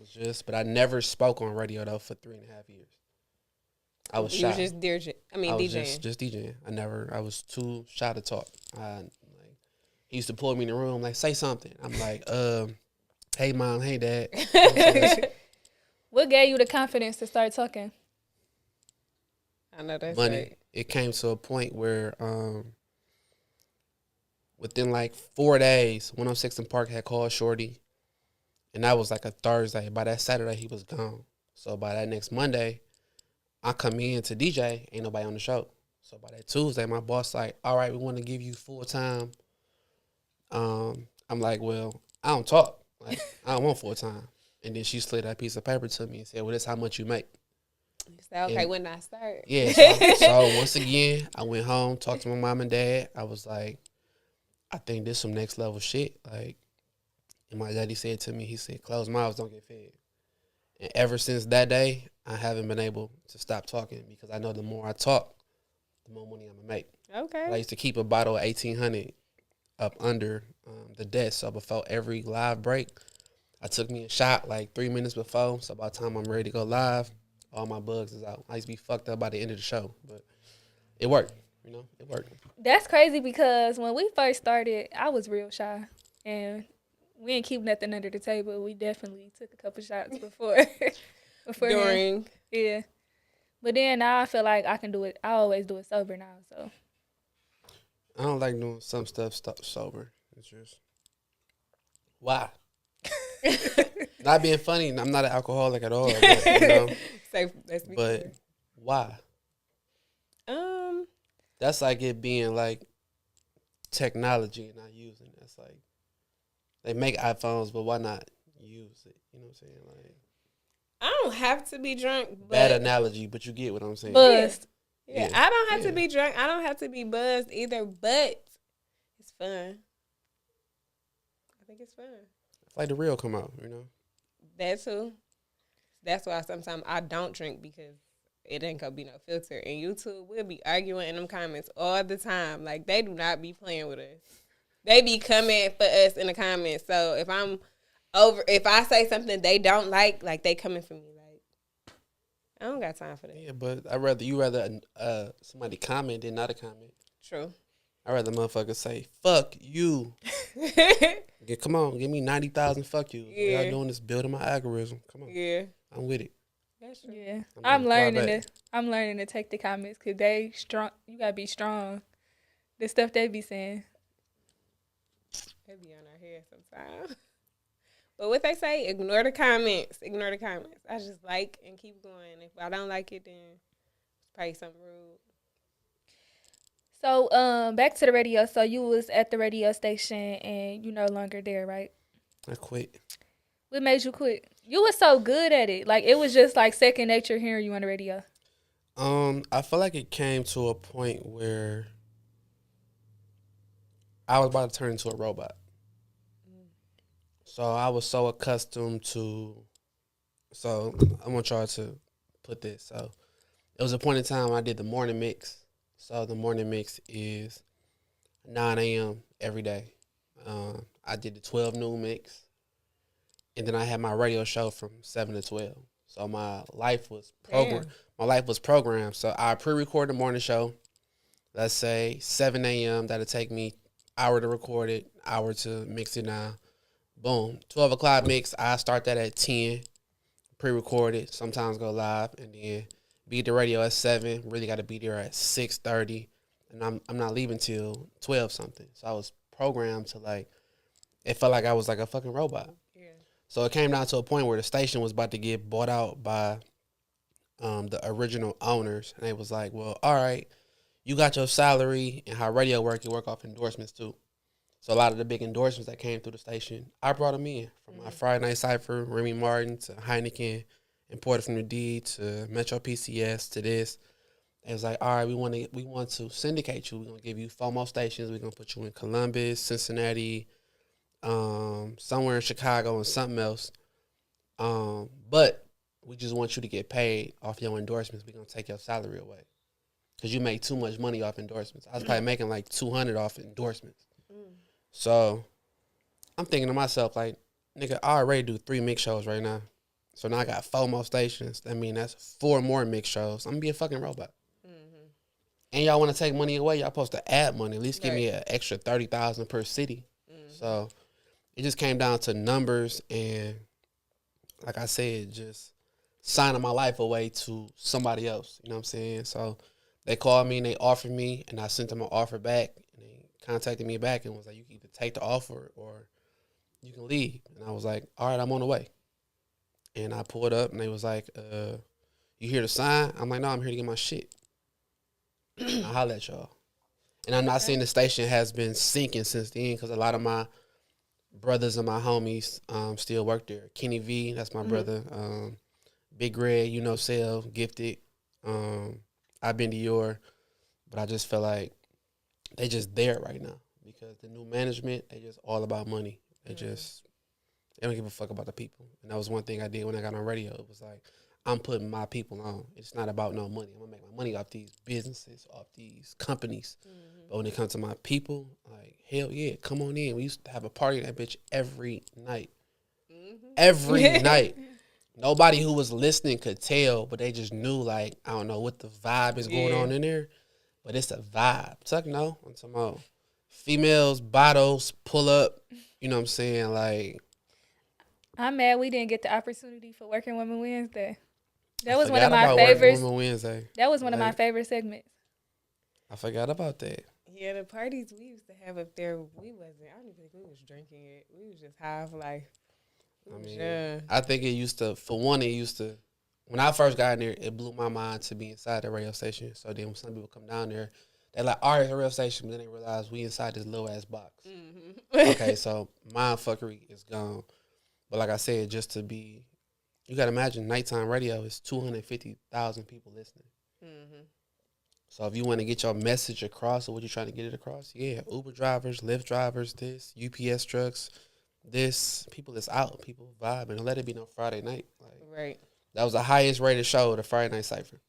was just, but I never spoke on radio though for 3.5 years. I was shy. You was just DJing. Just DJing. I was too shy to talk. He used to pull me in the room, like, say something. I'm like, hey mom, hey dad. What gave you the confidence to start talking? I know that's money. right. It came to a point where within like 4 days, 106 in Park had called Shorty, and that was like a Thursday. By that Saturday, he was gone. So by that next Monday, I come in to DJ, ain't nobody on the show. So by that Tuesday, my boss like, all right, we want to give you full time. I'm like, well, I don't talk. Like, I don't want full time. And then she slid that piece of paper to me and said, well, this is how much you make. You said, okay, and when I start. Yeah. So once again, I went home, talked to my mom and dad. I was like, I think this some next level shit. Like, and my daddy said to me, he said, closed mouths don't get fed. And ever since that day, I haven't been able to stop talking because I know the more I talk, the more money I'm going to make. Okay. But I used to keep a bottle of 1800 up under the desk. So before every live break, I took me a shot like 3 minutes before. So by the time I'm ready to go live, all my bugs is out. I used to be fucked up by the end of the show, but it worked. You know, it worked. That's crazy because when we first started, I was real shy. And we didn't keep nothing under the table. We definitely took a couple shots before. During. Yeah. But then now I feel like I can do it. I always do it sober now, so. I don't like doing some stuff sober. It's just, why? Not being funny. I'm not an alcoholic at all. But, you know, but why? That's like it being like technology and not using it. It's like they make iPhones, but why not use it? You know what I'm saying? Like, I don't have to be drunk. But bad analogy, but you get what I'm saying. Buzzed. Yeah. I don't have to be drunk. I don't have to be buzzed either, but it's fun. I think it's fun. It's like the real come out, you know? That too. That's why sometimes I don't drink because it ain't gonna be no filter. And YouTube will be arguing in them comments all the time. Like, they do not be playing with us. They be coming for us in the comments. So if I say something they don't like they coming for me. Like, I don't got time for that. Yeah, but you rather somebody comment than not a comment. True. I'd rather motherfuckers say, fuck you. Yeah, come on, give me 90,000 fuck you. Yeah. Y'all doing this building my algorithm. Come on. Yeah. I'm with it. That's true. Yeah. I'm learning to take the comments because they strong. You got to be strong. The stuff they be saying. They be on our head sometimes. But what they say, ignore the comments. Ignore the comments. I just like and keep going. If I don't like it, then it's probably something rude. So, back to the radio. So, you was at the radio station and you no longer there, right? I quit. What made you quit? You was so good at it. Like, it was just like second nature hearing you on the radio. I feel like it came to a point where I was about to turn into a robot. So I was so accustomed to, so I want y'all to put this. So it was a point in time I did the morning mix. So the morning mix is 9 a.m. every day. I did the 12 noon mix. And then I had my radio show from 7 to 12. So my life was programmed. My life was programmed. So I pre-record the morning show. Let's say 7 a.m. That'll take me hour to record it, hour to mix it now. Boom. 12 o'clock mix, I start that at 10, pre-record it, sometimes go live, and then be at the radio at 7, really got to be there at 6:30, and I'm not leaving till 12 something. So I was programmed to, like, it felt like I was like a fucking robot. Yeah. So it came down to a point where the station was about to get bought out by the original owners, and they was like, well, all right, you got your salary and how radio work, you work off endorsements too. So a lot of the big endorsements that came through the station, I brought them in. From my Friday Night Cypher, Remy Martin, to Heineken, imported from the D, to Metro PCS, to this. It was like, all right, we want to syndicate you. We're going to give you 4 more stations. We're going to put you in Columbus, Cincinnati, somewhere in Chicago, and something else. But we just want you to get paid off your endorsements. We're going to take your salary away. Because you make too much money off endorsements. I was probably making like $200 off endorsements. So I'm thinking to myself, like, nigga, I already do 3 mix shows right now. So now I got 4 more stations. I mean, that's 4 more mix shows. I'm gonna be a fucking robot. Mm-hmm. And y'all want to take money away? Y'all supposed to add money. At least give me Right. an extra 30,000 per city. Mm-hmm. So it just came down to numbers and, like I said, just signing my life away to somebody else. You know what I'm saying? So they called me and they offered me, and I sent them an offer back. And they contacted me back and was like, "You can either take the offer or you can leave." And I was like, "All right, I'm on the way." And I pulled up, and they was like, "You here to sign?" I'm like, "No, I'm here to get my shit." And I holla at y'all. And I'm not saying the station has been sinking since then, because a lot of my brothers and my homies still work there. Kenny V, that's my brother. Big Red, you know, Sel, Gifted. I've been to your, but I just feel like they just there right now because the new management, they just all about money. They don't give a fuck about the people. And that was one thing I did when I got on radio. It was like, I'm putting my people on. It's not about no money. I'm gonna make my money off these businesses, off these companies. But when it comes to my people, like, hell yeah, come on in. We used to have a party in that bitch every night. Every night. Nobody who was listening could tell, but they just knew, like, I don't know what the vibe is going on in there, but it's a vibe. Tuck, no, I'm talking about females, bottles, pull up, you know what I'm saying? Like, I'm mad we didn't get the opportunity for Working Women Wednesday. That I was one of forgot my about Working favorites. Women Wednesday. That was one of my Like, favorite segments. I forgot about that. Yeah, the parties we used to have up there, I don't even think we was drinking it. We was just high off life. I mean, Yeah. I think it used to, when I first got in there, it blew my mind to be inside the radio station. So then when some people come down there, they're like, all right, it's a radio station, but then they realize we inside this little ass box. Okay, so mind fuckery is gone. But like I said, just to be, you got to imagine nighttime radio is 250,000 people listening. So if you want to get your message across or what you're trying to get it across, yeah, Uber drivers, Lyft drivers, this, UPS trucks, this, people that's out, people vibing. Don't let it be no Friday night. Like, Right. that was the highest rated show, the Friday Night Cypher.